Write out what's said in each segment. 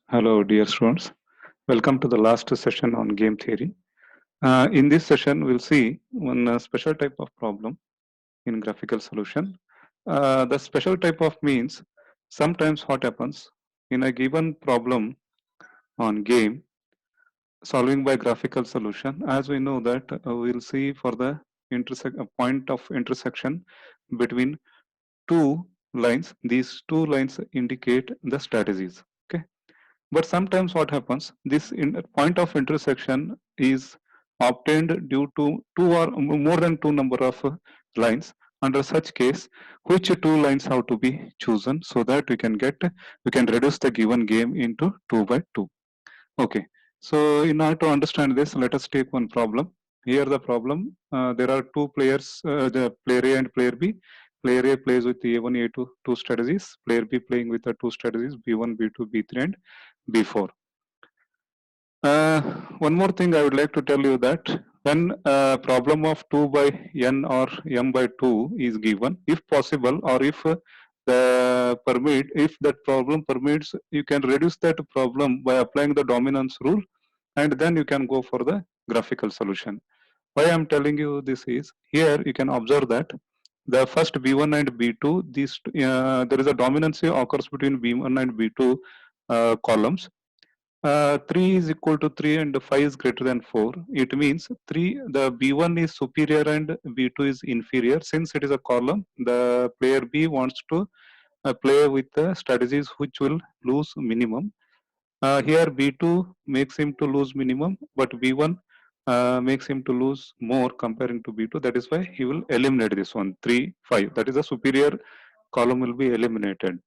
Hello, dear students. Welcome to the last session on game theory. In this session, we'll see one special type of problem in graphical solution. The special type of means sometimes what happens in a given problem on game solving by graphical solution. As we know that we'll see for the point of intersection between two lines. These two lines indicate the strategies. Okay. But sometimes what happens, point of intersection is obtained due to two or more than two number of lines. Under such case, which two lines have to be chosen so that we can reduce the given game into 2 by 2. Okay. So in order to understand this, let us take one problem. Here the problem, there are two players, the player A and player B. Player A plays with A1, A2, two strategies. Player B playing with the two strategies, B1, B2, B3 and B4. Uh, One more thing I would like to tell you that when a problem of 2 by n or m by 2 is given, if possible, or if that problem permits, you can reduce that problem by applying the dominance rule, and then you can go for the graphical solution. Why I'm telling you this is here you can observe that the first B1 and B2, there is a dominancy occurs between B1 and B2 columns. 3 is equal to 3 and 5 is greater than 4. It means the B1 is superior and B2 is inferior. Since it is a column, the player B wants to play with the strategies which will lose minimum. Here B2 makes him to lose minimum, but B1 makes him to lose more comparing to B2. That is why he will eliminate this one, 3, 5. That is the superior column will be eliminated.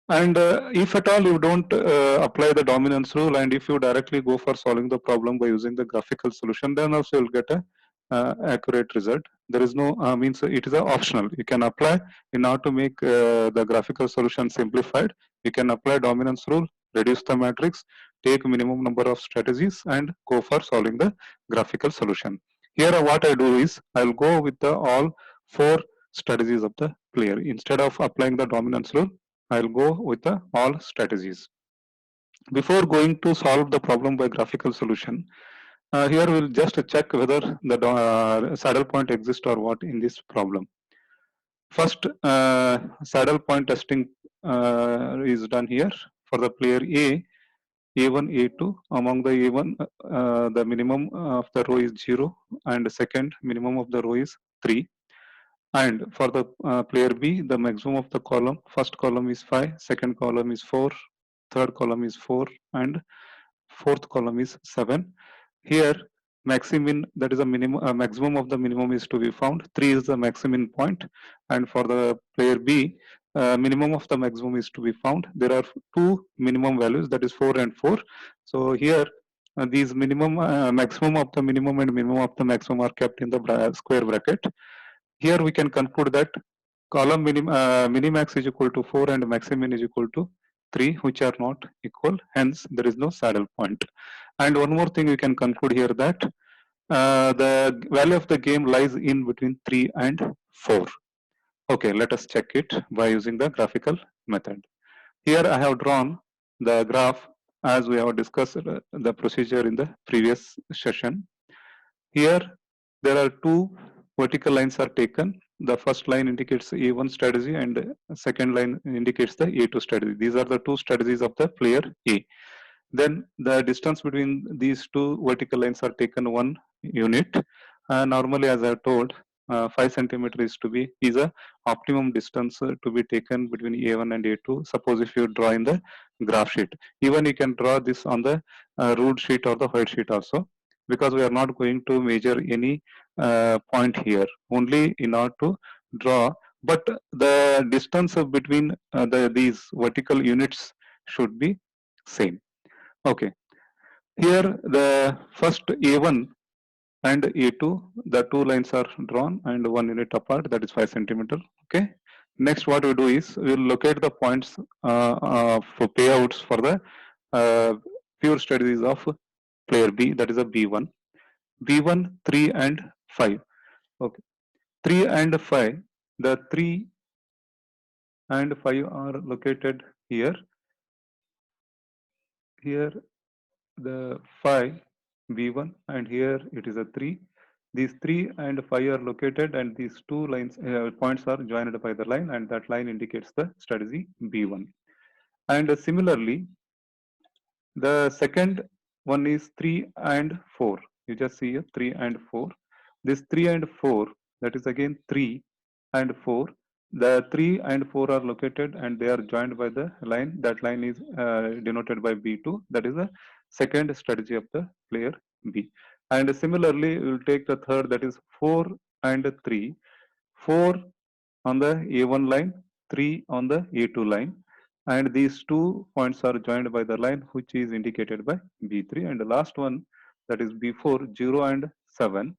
And if at all you don't apply the dominance rule, and if you directly go for solving the problem by using the graphical solution, then also you'll get a accurate result. There is no means it is a optional. You can apply in order to make the graphical solution simplified. You can apply dominance rule, reduce the matrix, take minimum number of strategies, and go for solving the graphical solution. Here, what I do is I'll go with the all four strategies of the player instead of applying the dominance rule. I'll go with the all strategies. Before going to solve the problem by graphical solution, here we'll just check whether the saddle point exists or what in this problem. First, saddle point testing is done here for the player A. A1, A2. Among the A1, the minimum of the row is 0, and second minimum of the row is 3. And for the player B, the maximum of the column, first column is 5, second column is 4, third column is 4, and fourth column is 7. Here, maximum, that is a minimum, maximum of the minimum is to be found. 3 is the maximum point. And for the player B, minimum of the maximum is to be found. There are two minimum values, that is 4 and 4. So here, these maximum of the minimum and minimum of the maximum are kept in the square bracket. Here we can conclude that minimax is equal to 4 and maximum is equal to 3, which are not equal. Hence, there is no saddle point. And one more thing we can conclude here that the value of the game lies in between 3 and 4. Okay, let us check it by using the graphical method. Here I have drawn the graph as we have discussed the procedure in the previous session. Here there are two vertical lines are taken. The first line indicates A1 strategy and the second line indicates the A2 strategy. These are the two strategies of the player A. Then the distance between these two vertical lines are taken 1 unit. Normally, as I have told, 5 centimeter is a optimum distance to be taken between A1 and A2. Suppose if you draw in the graph sheet, even you can draw this on the ruled sheet or the white sheet also, because we are not going to measure any point here, only in order to draw. But the distance between these vertical units should be same. Okay. Here the first A1 and A2, the two lines are drawn and 1 unit apart, that is 5 centimeter. Okay. Next, what we do is we'll locate the points for payouts for the uh, pure strategies of player B, that is a B1. B1, 3 and 5. Okay. 3 and 5, the 3 and 5 are located here. here the 5 B1 and here it is a 3. These 3 and 5 are located and these two lines points are joined by the line and that line indicates the strategy B1. And similarly, the second one is 3 and 4. You just see here 3 and 4. This 3 and 4, that is again 3 and 4. The 3 and 4 are located and they are joined by the line. That line is denoted by B2. That is the second strategy of the player B. And similarly, we will take the third, that is 4 and 3. 4 on the A1 line, 3 on the A2 line, and these two points are joined by the line which is indicated by B3, and the last one, that is B4, 0 and 7.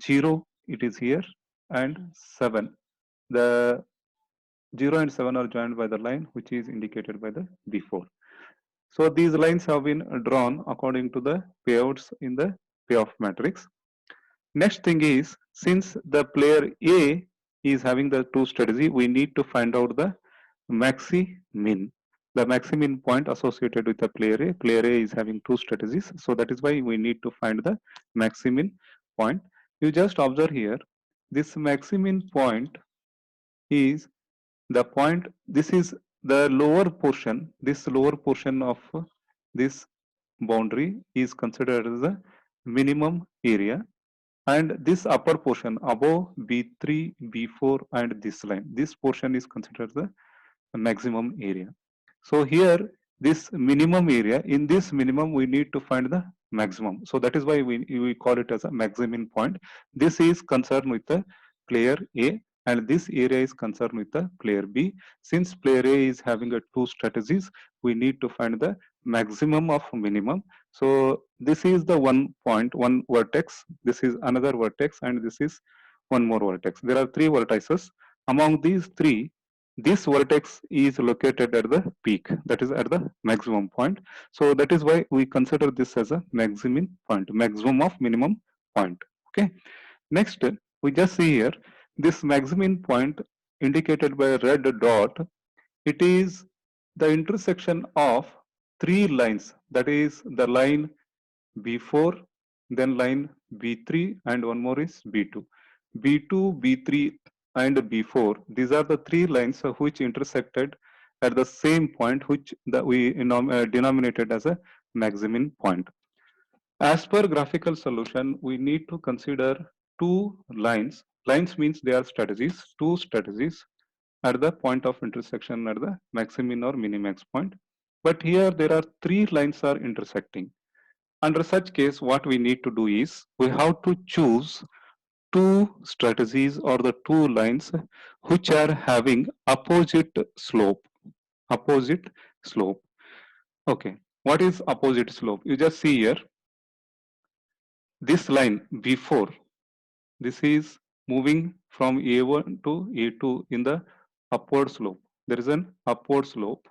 0 it is here and 7. The 0 and 7 are joined by the line which is indicated by the B4. So these lines have been drawn according to the payouts in the payoff matrix. Next thing is, since the player A is having the two strategy, we need to find out the maxi-min. The maxi-min point associated with the player A. Player A is having two strategies. So that is why we need to find the maxi-min point. You just observe here, this maxi-min point is the point, this is the lower portion, this lower portion of this boundary is considered as the minimum area, and this upper portion above B3, B4 and this line, this portion is considered the maximum area. So here this minimum area, in this minimum we need to find the maximum. So that is why we call it as a maximum point. This is concerned with the player A and this area is concerned with the player B. Since player A is having a two strategies, we need to find the maximum of minimum. So this is the one point, one vertex, this is another vertex and this is one more vertex. There are three vertices. Among these three, this vertex is located at the peak, that is at the maximum point. So that is why we consider this as a maximum point, maximum of minimum point. Okay. Next, we just see here this maximum point indicated by a red dot. It is the intersection of three lines, that is the line B4, then line B3, and one more is B2. B2, B3, and B4. These are the three lines which intersected at the same point, which we denominated as a maximum point. As per graphical solution, we need to consider two lines. Lines means they are strategies, two strategies at the point of intersection at the maximum or minimax point. But here there are three lines are intersecting. Under such case, what we need to do is we have to choose two strategies or the two lines which are having opposite slope. Opposite slope. Okay. What is opposite slope? You just see here. This line B4, this is moving from A1 to A2 in the upward slope. There is an upward slope.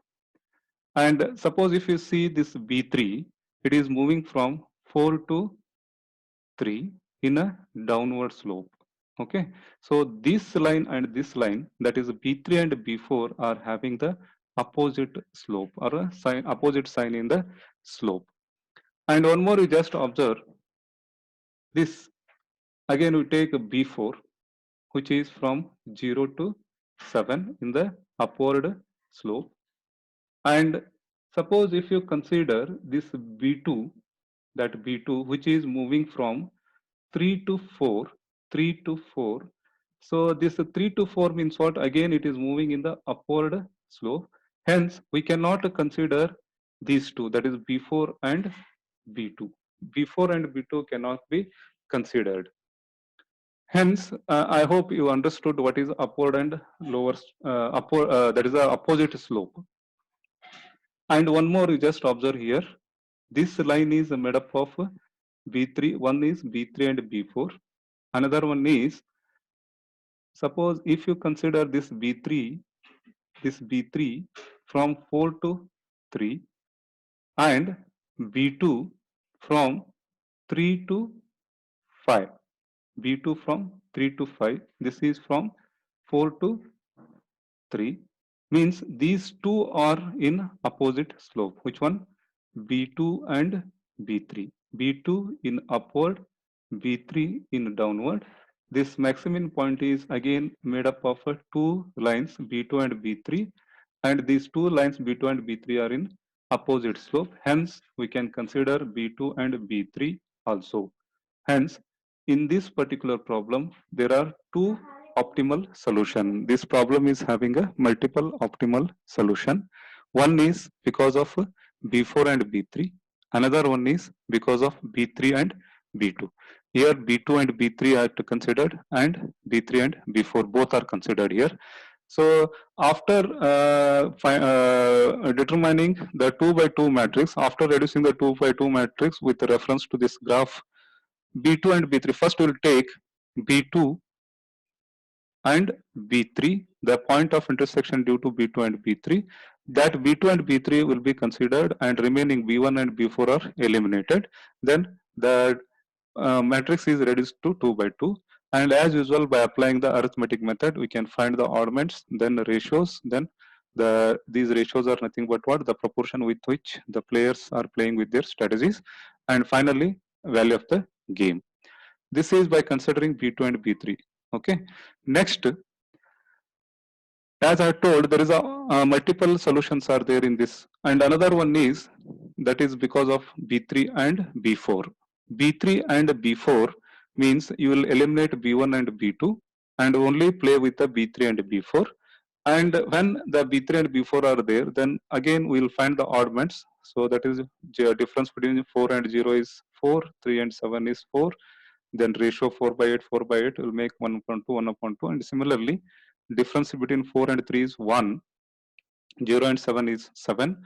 And suppose if you see this B3, it is moving from 4 to 3 in a downward slope. Okay, so this line and this line, that is B3 and B4, are having the opposite slope or a sign, opposite sign in the slope. And one more, you just observe this. Again, we take B4, which is from 0 to 7 in the upward slope. And suppose if you consider this B2, that B2, which is moving from 3 to 4, 3 to 4. So this 3 to 4 means what? Again, it is moving in the upward slope. Hence, we cannot consider these two, that is B4 and B2. B4 and B2 cannot be considered. Hence, I hope you understood what is upward and lower, upward, that is the opposite slope. And one more, you just observe here. This line is made up of B3. One is B3 and B4. Another one is, suppose if you consider this B3 from 4 to 3 and B2 from 3 to 5. B2 from 3 to 5. This is from 4 to 3. Means these two are in opposite slope. Which one? B2 and B3. B2 in upward, B3 in downward. This maximum point is again made up of two lines B2 and B3, and these two lines B2 and B3 are in opposite slope. Hence, we can consider B2 and B3 also. Hence, in this particular problem, there are two optimal solution. This problem is having a multiple optimal solution. One is because of B4 and B3. Another one is because of B3 and B2. Here B2 and B3 are considered, and B3 and B4 both are considered here. So after determining the 2 by 2 matrix, after reducing the 2 by 2 matrix with reference to this graph B2 and B3, first we'll take B2 and B3, the point of intersection due to B2 and B3. That B2 and B3 will be considered, and remaining B1 and B4 are eliminated. Then the matrix is reduced to 2 by 2. And as usual, by applying the arithmetic method, we can find the oddments, then the ratios, then these ratios are nothing but what? The proportion with which the players are playing with their strategies. And finally, value of the game. This is by considering B2 and B3. Okay. Next, as I told, there is a multiple solutions are there in this, and another one is that is because of B3 and B4. B3 and B4 means you will eliminate B1 and B2 and only play with the B3 and B4. And when the B3 and B4 are there, then again we will find the oddments. So that is difference between 4 and 0 is 4, 3 and 7 is 4. Then ratio 4 by 8, 4 by 8 will make 1.2, 1.2. And similarly, difference between 4 and 3 is 1, 0 and 7 is 7.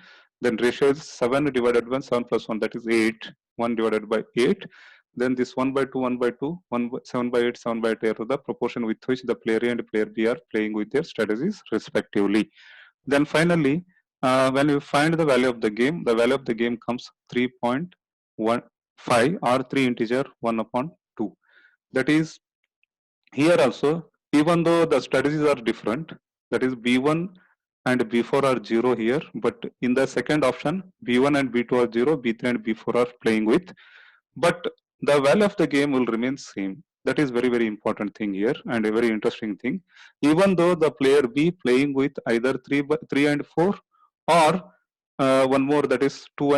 Then ratio is 7 divided by 7 plus 1, that is 8, 1 divided by 8. Then this 1 by 2, 1 by 2, 7 by 8, 7 by 8 are the proportion with which the player A and player B are playing with their strategies respectively. Then finally, when you find the value of the game comes 3.15 or 3 integer 1 upon 2. That is, here also, even though the strategies are different, that is B1 and B4 are 0 here, but in the second option, B1 and B2 are 0, B3 and B4 are playing with, but the value of the game will remain same. That is very, very important thing here, and a very interesting thing. Even though the player B playing with either 3 and 4, or one more, that is 2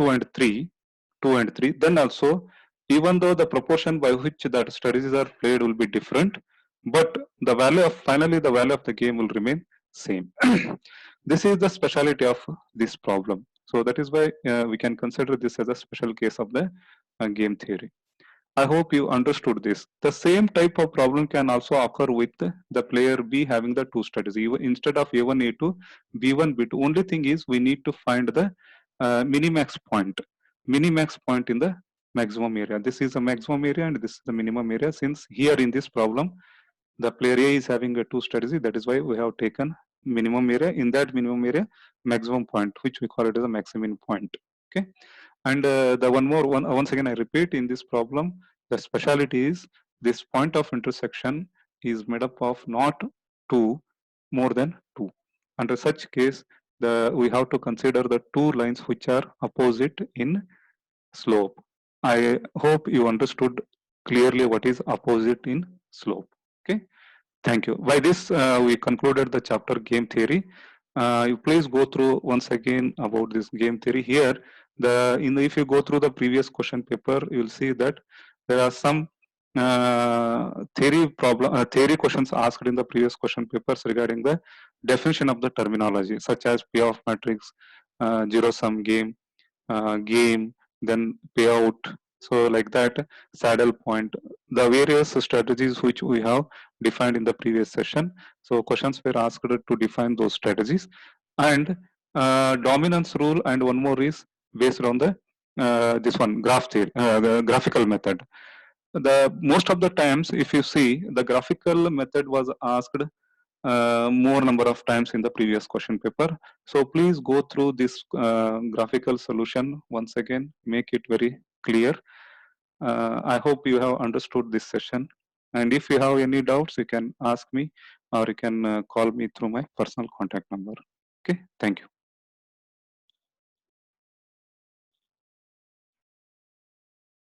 and 3, then also, even though the proportion by which that strategies are played will be different, but the finally the value of the game will remain same. This is the speciality of this problem. So that is why we can consider this as a special case of the game theory. I hope you understood this. The same type of problem can also occur with the player B having the two strategies. Instead of A1, A2, B1, B2. Only thing is we need to find the minimax point. Minimax point in the maximum area. This is the maximum area and this is the minimum area. Since here in this problem, the player A is having a two strategy. That is why we have taken minimum area. In that minimum area, maximum point, which we call it as a maximum point. Okay. And the once again, I repeat, in this problem, the speciality is this point of intersection is made up of not two, more than two. Under such case, we have to consider the two lines which are opposite in slope. I hope you understood clearly what is opposite in slope. Okay. Thank you. By this, we concluded the chapter game theory. You please go through once again about this game theory. Here, if you go through the previous question paper, you will see that there are some theory questions asked in the previous question papers regarding the definition of the terminology, such as payoff matrix, zero sum game, then payout. So like that, saddle point, the various strategies which we have defined in the previous session. So questions were asked to define those strategies, and dominance rule, and one more is based on the this one graph theory, the graphical method. The most of the times, if you see, the graphical method was asked more number of times in the previous question paper. So please go through this graphical solution once again, make it very clear. I hope you have understood this session. And if you have any doubts, you can ask me, or you can call me through my personal contact number. Okay, thank you.